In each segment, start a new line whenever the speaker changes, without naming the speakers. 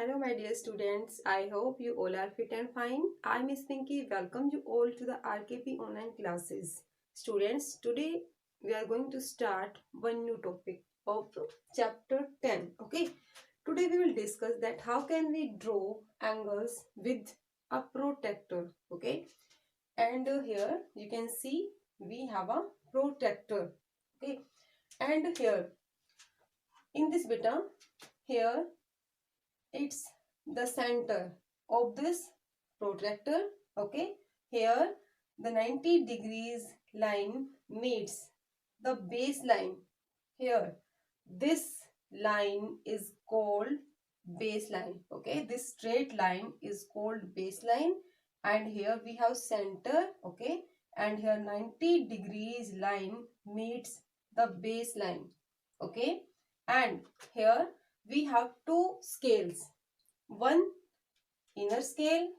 Hello my dear students, I hope you all are fit and fine. I Miss Pinky welcome you all to the RKP online classes. Students, today we are going to start one new topic of chapter 10. Okay, today we will discuss that how can we draw angles with a protractor. Okay, and here you can see we have a protractor. Okay, and here in this beta, here it's the center of this protractor. Okay, here the 90 degrees line meets the baseline. Here this line is called baseline. Okay, this straight line is called baseline, and here we have center. Okay, and here 90 degrees line meets the baseline. Okay, and here we have two scales, one inner scale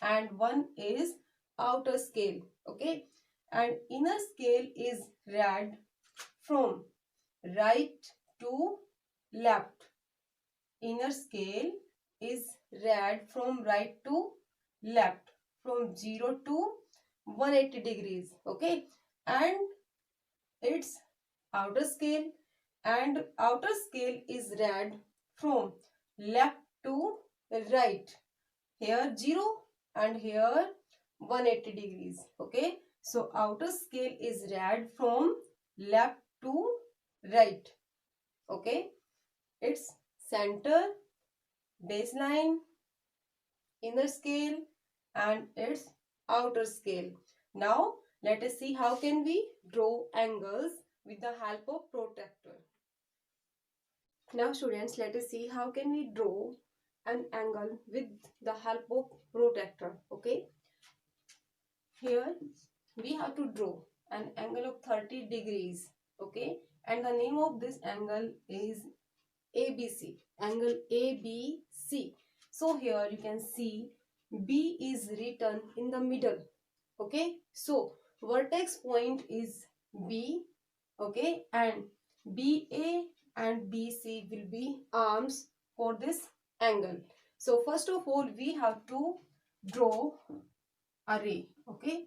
and one is outer scale. Okay, and inner scale is read from right to left. Inner scale is read from right to left, from 0 to 180 degrees. Okay, and its outer scale is read from left to right. Here 0 and here 180 degrees. Okay, so outer scale is read from left to right. Okay, its center, baseline, inner scale and its outer scale. Now let us see how can we draw angles with the help of protractor. Now students, let us see how can we draw an angle with the help of protractor. Okay, here we have to draw an angle of 30 degrees. Okay, and the name of this angle is ABC, angle ABC. So here you can see B is written in the middle. Okay, so vertex point is B. Okay, and BA and BC will be arms for this angle. So first of all we have to draw a ray. Okay,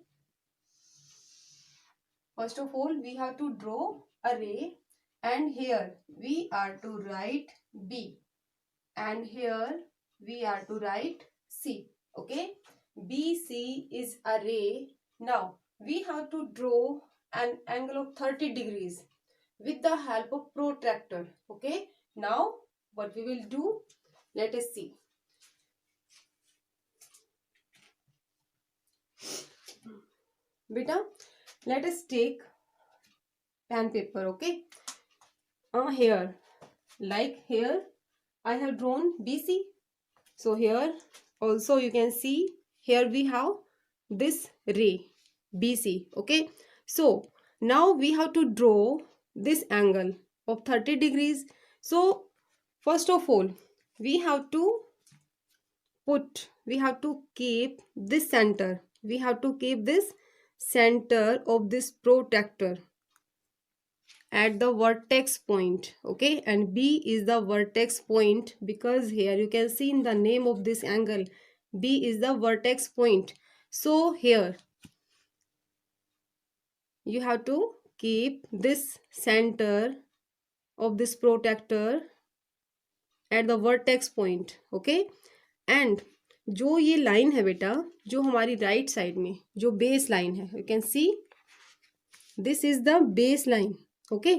first of all we have to draw a ray, and here we are to write B and here we are to write C. Okay, BC is a ray. Now we have to draw an angle of 30 degrees with the help of protractor. Okay, now what we will do, let us see. Beta, let us take pen paper. Okay, here, like here I have drawn BC. So here also you can see here we have this ray BC. Okay, so now we have to draw this angle of 30 degrees. So first of all we have to keep this center. We have to keep this center of this protractor at the vertex point. Okay, and B is the vertex point because here you can see in the name of this angle B is the vertex point. So here you have to keep this center of this protractor at the vertex point. Okay, and जो ये line है बेटा, जो हमारी right side में जो base line है, you can see this is the base line. Okay,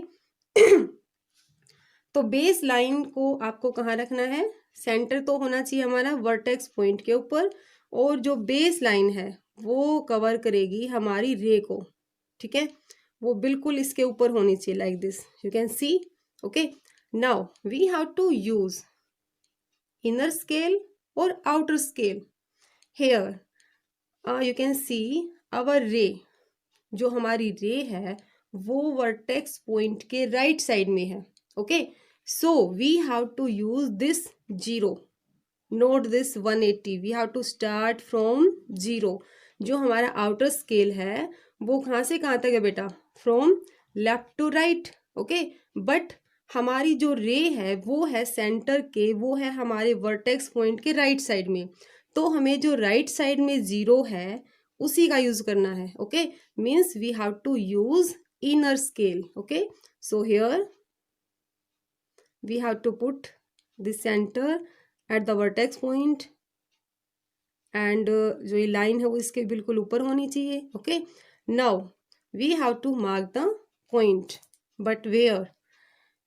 तो बेस लाइन को आपको कहाँ रखना है, सेंटर तो होना चाहिए हमारा वर्टेक्स पॉइंट के ऊपर, और जो बेस लाइन है वो कवर करेगी हमारी रे को. ठीक है, वो बिल्कुल इसके ऊपर होनी चाहिए, like this you can see. Okay, now we have to use inner scale और outer scale. Here you can see our ray, जो हमारी रे है वो वर्टेक्स पॉइंट के राइट साइड में है. Okay, so we have to use this 0, not this 180. We have to start from 0. जो हमारा आउटर स्केल है वो कहाँ से कहाँ तक है बेटा, from left to right. Okay, but हमारी जो रे है वो है सेंटर के, वो है हमारे वर्टेक्स पॉइंट के राइट साइड में, तो हमें जो राइट साइड में 0 है उसी का यूज करना है। Okay, means we have to use inner scale. Okay, so here we have to put the centre at the vertex point and जो ये लाइन है वो इसके बिल्कुल ऊपर होनी चाहिए। Okay, now we have to mark the point, but where?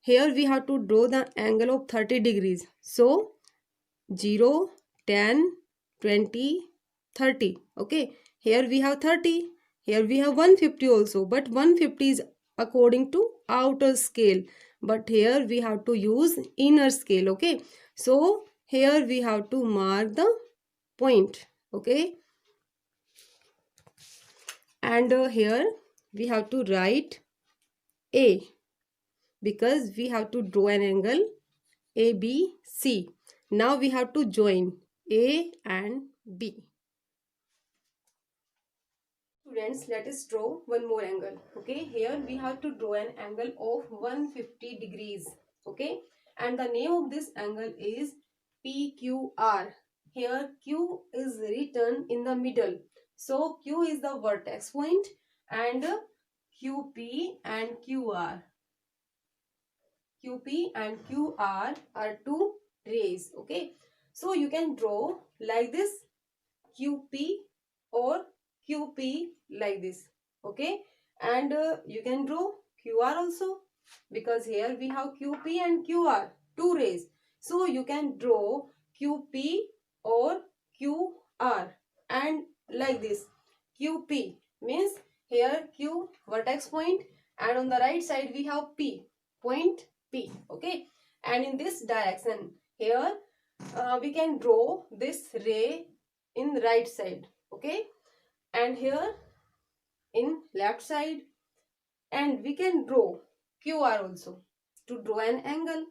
Here we have to draw the angle of 30 degrees. So 0, 10, 20, 30. Okay. Here we have 30. Here we have 150 also. But 150 is according to outer scale. But here we have to use inner scale. Okay. So here we have to mark the point. Okay. And here we have to write A, because we have to draw an angle ABC. Now we have to join A and B. Students, let us draw one more angle. Okay, here we have to draw an angle of 150 degrees. Okay, and the name of this angle is PQR. Here Q is written in the middle. So Q is the vertex point and QP and QR. QP and QR are two rays. Okay, so you can draw like this, QP or QP like this. Okay, and you can draw QR also, because here we have QP and QR, two rays. So you can draw QP or QR and like this. QP means here Q vertex point and on the right side we have P point P. Okay, and in this direction here we can draw this ray in right side. Okay, and here in left side, and we can draw QR also to draw an angle,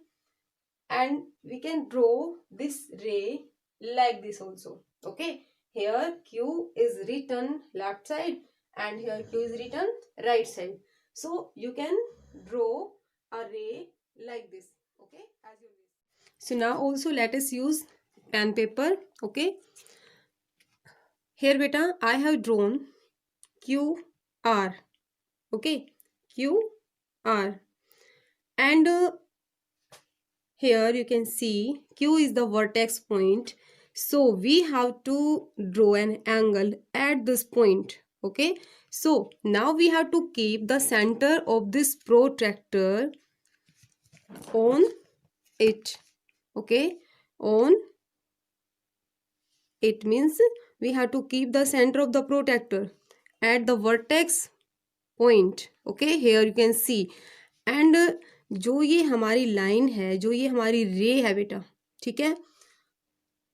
and we can draw this ray like this also. Okay, here Q is written left side and here Q is written right side. So you can draw a ray like this. Okay, as you wish. So now also let us use pen paper. Okay, here beta I have drawn QR. Okay, QR, and here you can see Q is the vertex point, so we have to draw an angle at this point. Okay, so now we have to keep the center of this protractor on it. Okay, on it means we have to keep the center of the protractor at the vertex point. Okay, here you can see, and जो ये हमारी line है, जो ये हमारी ray है बेटा, ठीक है,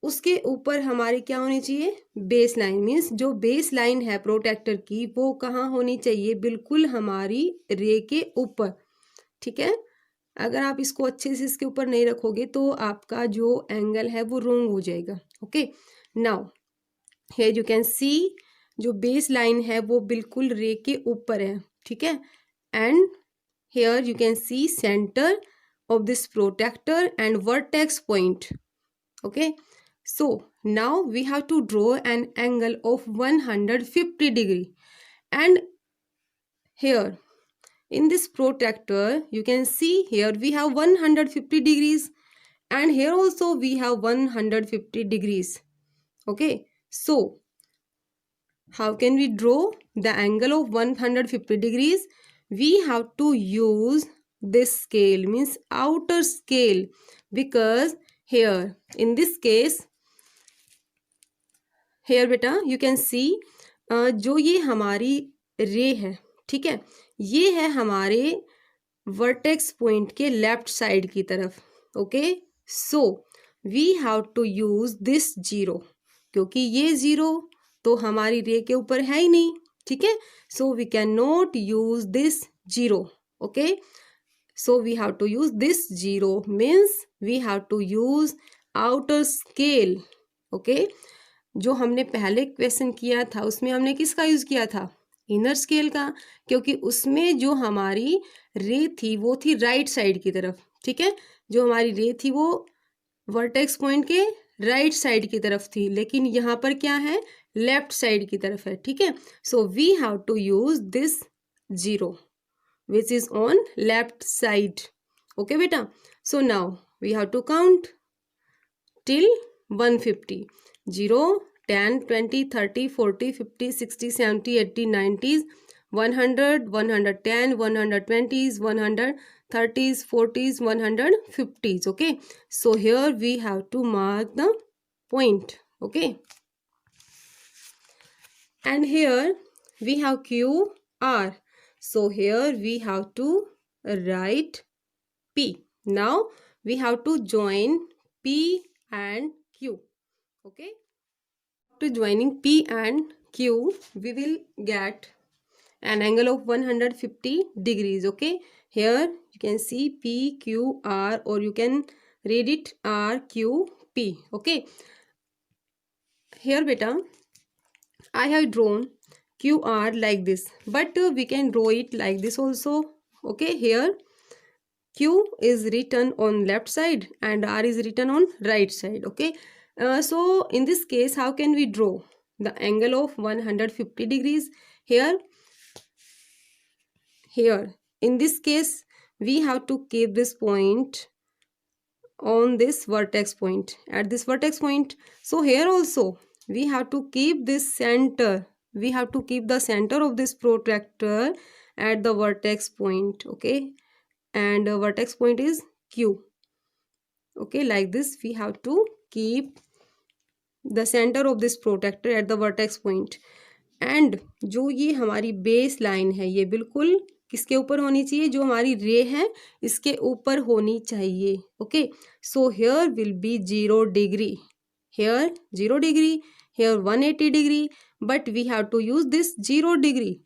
उसके ऊपर हमारी क्या होनी चाहिए? Base line. मीन्स जो बेस लाइन है प्रोटेक्टर की वो कहाँ होनी चाहिए? बिल्कुल हमारी रे के ऊपर। ठीक है, अगर आप इसको अच्छे से इसके ऊपर नहीं रखोगे तो आपका जो एंगल है वो रॉन्ग हो जाएगा। Okay, now here you can see जो बेस लाइन है वो बिल्कुल रे के ऊपर है। ठीक है, and here you can see centre of this protractor and vertex point. Okay, so now we have to draw an angle of 150 degree, and here in this protractor you can see here we have 150 degrees and here also we have 150 degrees. Okay, so how can we draw the angle of 150 degrees? We have to use this scale, means outer scale, because here in this case here बेटा you can see जो ये हमारी ray है, ठीक है, ये है हमारे वर्टेक्स पॉइंट के लेफ्ट साइड की तरफ। Okay, so we have to use this 0, क्योंकि ये 0 तो हमारी रे के ऊपर है ही नहीं। ठीक है, so we can not use this 0। Okay, so we have to use this 0 means we have to use outer scale. Okay, जो हमने पहले क्वेश्चन किया था उसमें हमने किसका यूज किया था? इनर स्केल का, क्योंकि उसमें जो हमारी रे थी वो थी राइट साइड की तरफ। ठीक है, जो हमारी रे थी वो वर्टेक्स पॉइंट के राइट साइड की तरफ थी, लेकिन यहाँ पर क्या है, लेफ्ट साइड की तरफ है। ठीक है, so we have to use this zero which is on left side. Okay beta, so now we have to count till 150. 0, 10, 20, 30, 40, 50, 60, 70, 80, 90s, 100, 110, 120s, 130s, 40s, 150s. Okay, so here we have to mark the point. Okay, and here we have QR. So here we have to write P. Now we have to join P and Q. Okay, after joining P and Q we will get an angle of 150 degrees. Okay, here you can see PQR, or you can read it RQP. Okay, here beta I have drawn QR like this, but we can draw it like this also. Okay, here Q is written on left side and R is written on right side. Okay, so in this case how can we draw the angle of 150 degrees? Here in this case we have to keep this point on this vertex point, at this vertex point. So here also we have to keep this center, we have to keep the center of this protractor at the vertex point. Okay, and vertex point is Q. Okay, like this we have to keep the center of this protractor at the vertex point. And जो ये हमारी base line है ये बिल्कुल किसके ऊपर होनी चाहिए, जो हमारी रे है इसके ऊपर होनी चाहिए. Okay, so here will be 0 degree, here 0 degree, here 180 degree, but we have to use this 0 degree.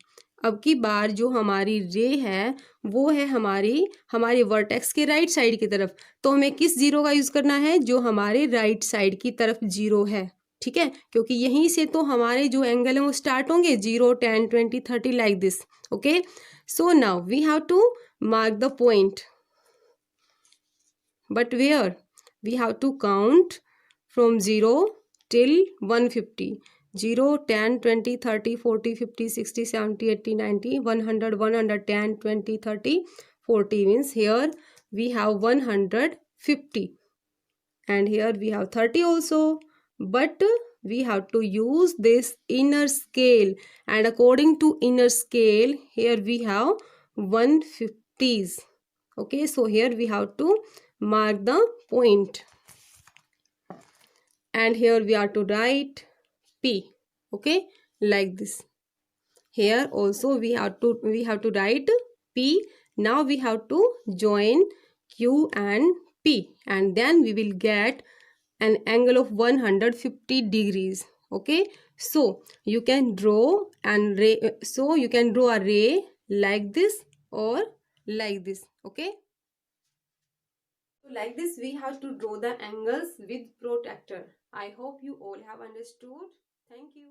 अब की बार जो हमारी रे है वो है हमारे वर्टेक्स के राइट साइड की तरफ, तो हमें किस जीरो का यूज करना है, जो हमारे राइट साइड की तरफ जीरो है. ठीक है, क्योंकि यहीं से तो हमारे जो एंगल है वो स्टार्ट होंगे, 0, 10, 20, 30 like this. Okay, so now we have to mark the point, but where we have to count from 0 till 150. 0, 10, 20, 30, 40, 50, 60, 70, 80, 90, 100, 110, 20, 30, 40 means here we have 150 and here we have 30 also, but we have to use this inner scale, and according to inner scale here we have 150s. Okay, so here we have to mark the point, and here we are to write P. Okay, like this. Here also we have to write P. Now we have to join Q and P, and then we will get an angle of 150 degrees. Okay, so you can draw a ray like this or like this. Okay, so like this we have to draw the angles with protractor. I hope you all have understood. Thank you.